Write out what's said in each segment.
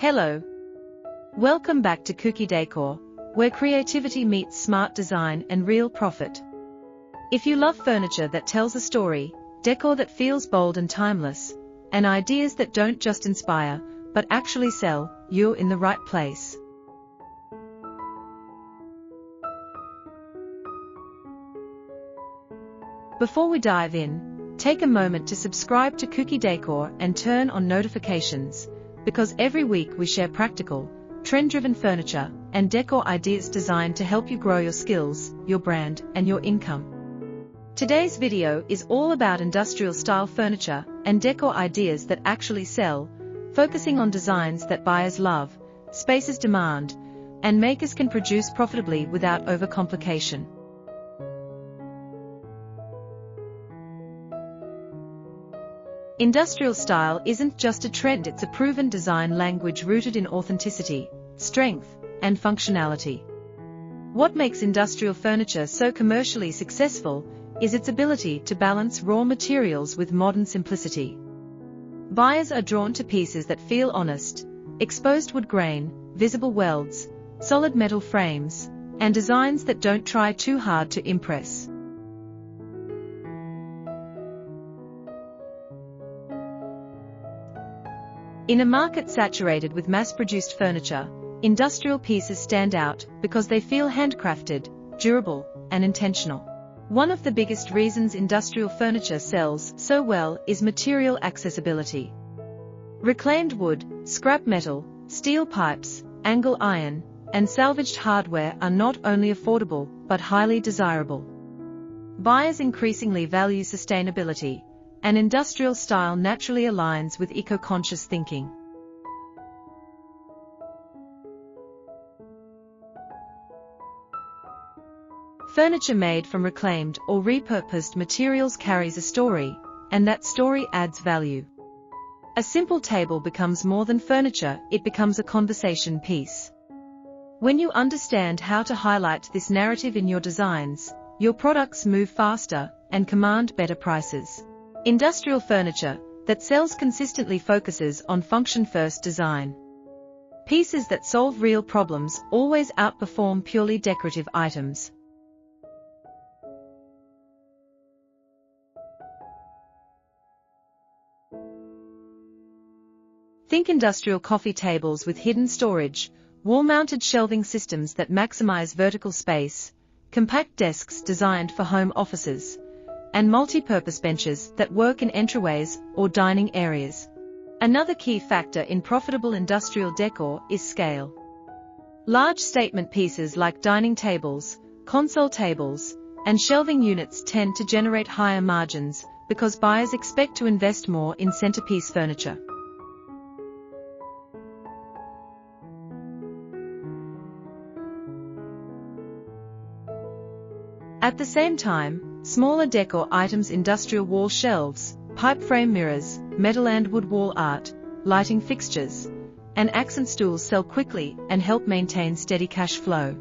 Hello. Welcome back to Decor, where creativity meets smart design and real profit. If you love furniture that tells a story, decor that feels bold and timeless, and ideas that don't just inspire, but actually sell, you're in the right place. Before we dive in, take a moment to subscribe to Decor and turn on notifications, because every week we share practical, trend-driven furniture and decor ideas designed to help you grow your skills, your brand, and your income. Today's video is all about industrial-style furniture and decor ideas that actually sell, focusing on designs that buyers love, spaces demand, and makers can produce profitably without overcomplication. Industrial style isn't just a trend, it's a proven design language rooted in authenticity, strength, and functionality. What makes industrial furniture so commercially successful is its ability to balance raw materials with modern simplicity. Buyers are drawn to pieces that feel honest, exposed wood grain, visible welds, solid metal frames, and designs that don't try too hard to impress. In a market saturated with mass-produced furniture, industrial pieces stand out because they feel handcrafted, durable, and intentional. One of the biggest reasons industrial furniture sells so well is material accessibility. Reclaimed wood, scrap metal, steel pipes, angle iron, and salvaged hardware are not only affordable but highly desirable. Buyers increasingly value sustainability, and industrial style naturally aligns with eco-conscious thinking. Furniture made from reclaimed or repurposed materials carries a story, and that story adds value. A simple table becomes more than furniture, it becomes a conversation piece. When you understand how to highlight this narrative in your designs, your products move faster and command better prices. Industrial furniture that sells consistently focuses on function-first design. Pieces that solve real problems always outperform purely decorative items. Think industrial coffee tables with hidden storage, wall-mounted shelving systems that maximize vertical space, compact desks designed for home offices, and multi-purpose benches that work in entryways or dining areas. Another key factor in profitable industrial decor is scale. Large statement pieces like dining tables, console tables, and shelving units tend to generate higher margins because buyers expect to invest more in centerpiece furniture. At the same time, smaller decor items, industrial wall shelves, pipe frame mirrors, metal and wood wall art, lighting fixtures, and accent stools sell quickly and help maintain steady cash flow.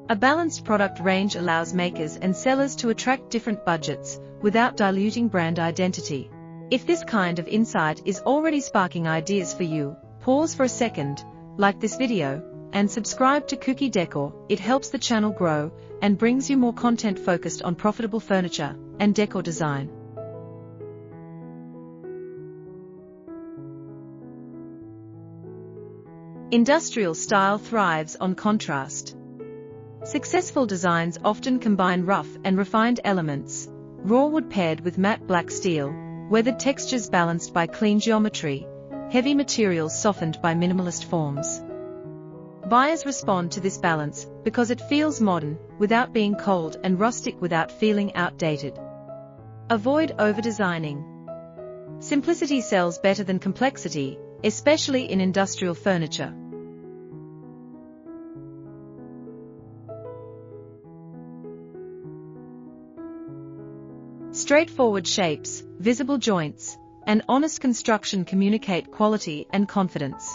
A balanced product range allows makers and sellers to attract different budgets without diluting brand identity. If this kind of insight is already sparking ideas for you, pause for a second, like this video, and subscribe to Decor. It helps the channel grow and brings you more content focused on profitable furniture and decor design. Industrial style thrives on contrast. Successful designs often combine rough and refined elements, raw wood paired with matte black steel, weathered textures balanced by clean geometry, heavy materials softened by minimalist forms. Buyers respond to this balance because it feels modern without being cold and rustic without feeling outdated. Avoid over-designing. Simplicity sells better than complexity, especially in industrial furniture. Straightforward shapes, visible joints, and honest construction communicate quality and confidence.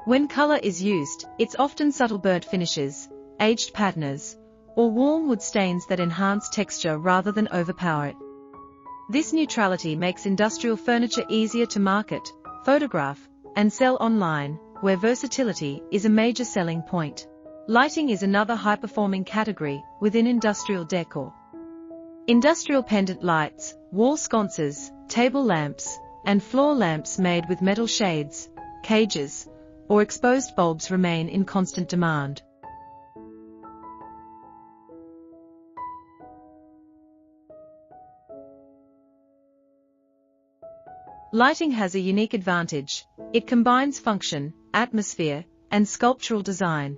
When color is used, it's often subtle burnt finishes, aged patterns, or warm wood stains that enhance texture rather than overpower it. This neutrality makes industrial furniture easier to market, photograph, and sell online, where versatility is a major selling point. Lighting is another high-performing category within industrial decor. Industrial pendant lights, wall sconces, table lamps, and floor lamps made with metal shades, cages, or exposed bulbs remain in constant demand. Lighting has a unique advantage. It combines function, atmosphere, and sculptural design.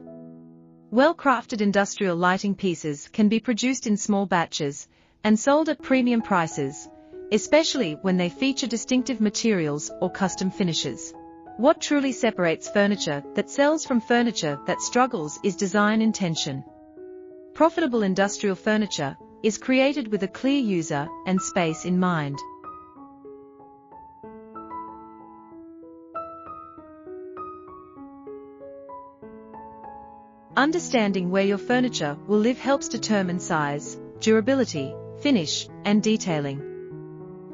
Well-crafted industrial lighting pieces can be produced in small batches and sold at premium prices, especially when they feature distinctive materials or custom finishes. What truly separates furniture that sells from furniture that struggles is design intention. Profitable industrial furniture is created with a clear user and space in mind. Understanding where your furniture will live helps determine size, durability, finish, and detailing.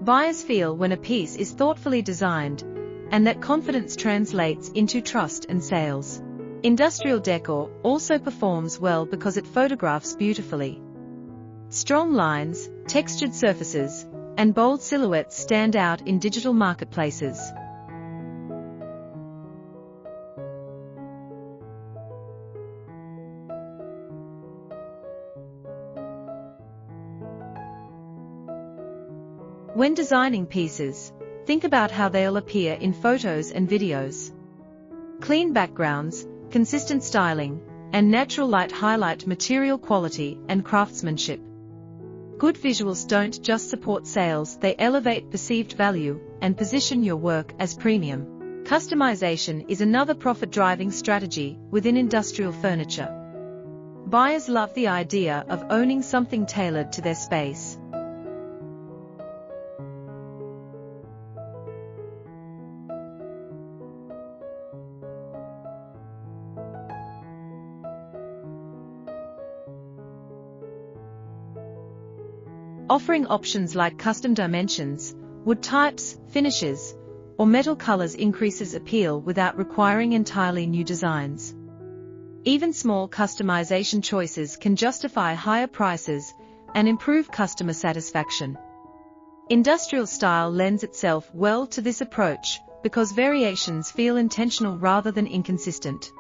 Buyers feel when a piece is thoughtfully designed, and that confidence translates into trust and sales. Industrial decor also performs well because it photographs beautifully. Strong lines, textured surfaces, and bold silhouettes stand out in digital marketplaces. When designing pieces, think about how they'll appear in photos and videos. Clean backgrounds, consistent styling, and natural light highlight material quality and craftsmanship. Good visuals don't just support sales, they elevate perceived value and position your work as premium. Customization is another profit-driving strategy within industrial furniture. Buyers love the idea of owning something tailored to their space. Offering options like custom dimensions, wood types, finishes, or metal colors increases appeal without requiring entirely new designs. Even small customization choices can justify higher prices and improve customer satisfaction. Industrial style lends itself well to this approach because variations feel intentional rather than inconsistent.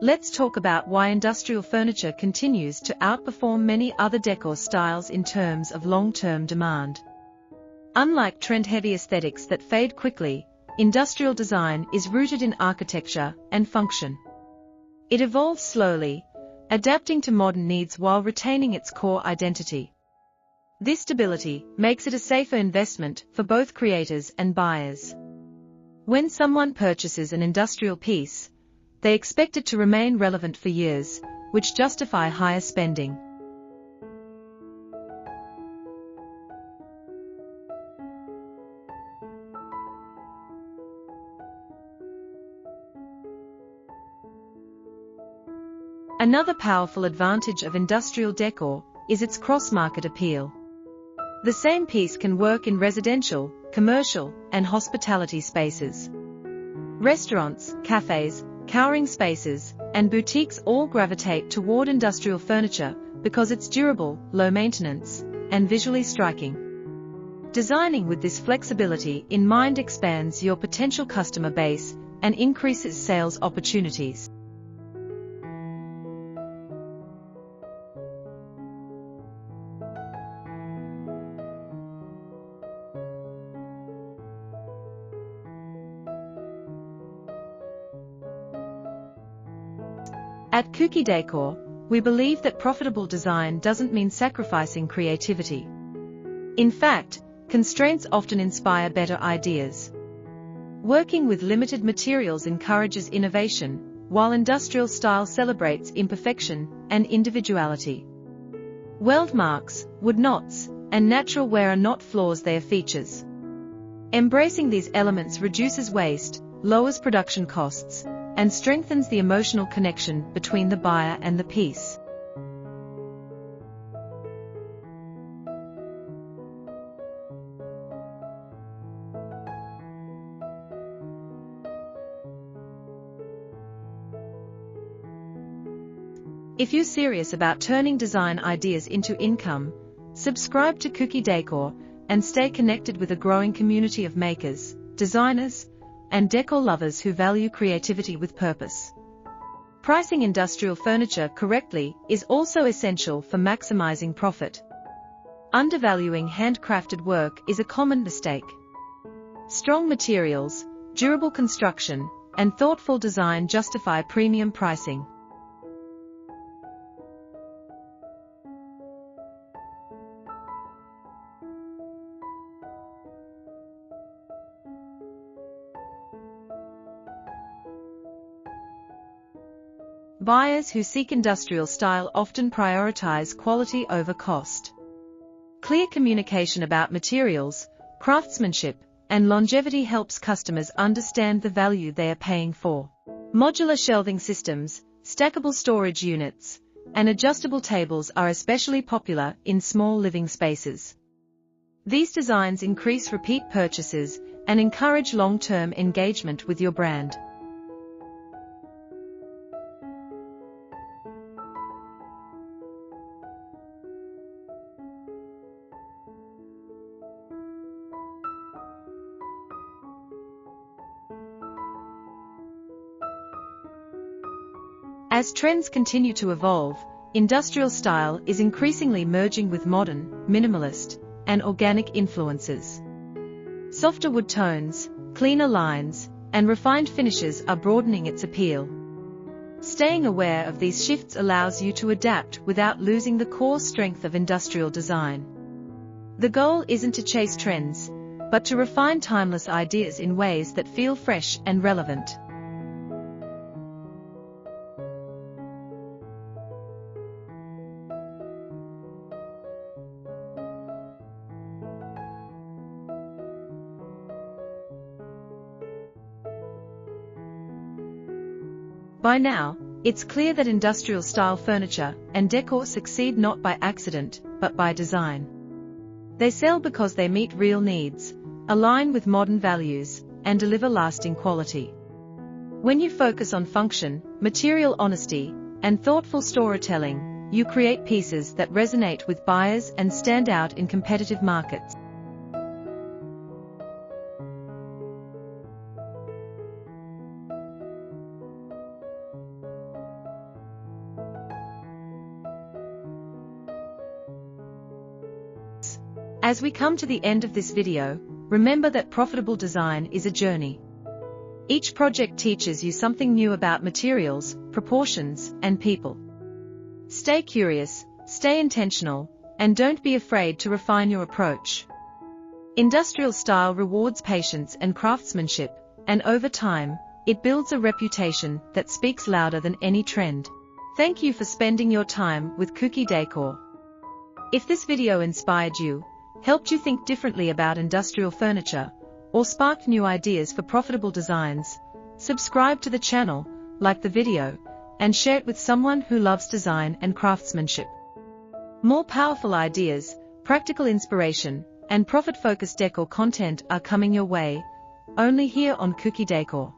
Let's talk about why industrial furniture continues to outperform many other decor styles in terms of long-term demand. Unlike trend-heavy aesthetics that fade quickly, industrial design is rooted in architecture and function. It evolves slowly, adapting to modern needs while retaining its core identity. This stability makes it a safer investment for both creators and buyers. When someone purchases an industrial piece, they expect it to remain relevant for years, which justify higher spending. Another powerful advantage of industrial decor is its cross-market appeal. The same piece can work in residential, commercial, and hospitality spaces. Restaurants, cafés, cowering spaces, and boutiques all gravitate toward industrial furniture because it's durable, low maintenance, and visually striking. Designing with this flexibility in mind expands your potential customer base and increases sales opportunities. At Cookie Decor, we believe that profitable design doesn't mean sacrificing creativity. In fact, constraints often inspire better ideas. Working with limited materials encourages innovation, while industrial style celebrates imperfection and individuality. Weld marks, wood knots, and natural wear are not flaws, they are features. Embracing these elements reduces waste, lowers production costs, and strengthens the emotional connection between the buyer and the piece. If you're serious about turning design ideas into income, subscribe to Cookie Decor and stay connected with a growing community of makers, designers, and decor lovers who value creativity with purpose. Pricing industrial furniture correctly is also essential for maximizing profit. Undervaluing handcrafted work is a common mistake. Strong materials, durable construction, and thoughtful design justify premium pricing. Buyers who seek industrial style often prioritize quality over cost. Clear communication about materials, craftsmanship, and longevity helps customers understand the value they are paying for. Modular shelving systems, stackable storage units, and adjustable tables are especially popular in small living spaces. These designs increase repeat purchases and encourage long-term engagement with your brand. As trends continue to evolve, industrial style is increasingly merging with modern, minimalist, and organic influences. Softer wood tones, cleaner lines, and refined finishes are broadening its appeal. Staying aware of these shifts allows you to adapt without losing the core strength of industrial design. The goal isn't to chase trends, but to refine timeless ideas in ways that feel fresh and relevant. By now, it's clear that industrial-style furniture and decor succeed not by accident, but by design. They sell because they meet real needs, align with modern values, and deliver lasting quality. When you focus on function, material honesty, and thoughtful storytelling, you create pieces that resonate with buyers and stand out in competitive markets. As we come to the end of this video, remember that profitable design is a journey. Each project teaches you something new about materials, proportions, and people. Stay curious, stay intentional, and don't be afraid to refine your approach. Industrial style rewards patience and craftsmanship, and over time, it builds a reputation that speaks louder than any trend. Thank you for spending your time with Cookie Decor. If this video inspired you, helped you think differently about industrial furniture, or sparked new ideas for profitable designs, subscribe to the channel, like the video, and share it with someone who loves design and craftsmanship. More powerful ideas, practical inspiration, and profit-focused decor content are coming your way, only here on Cookie Decor.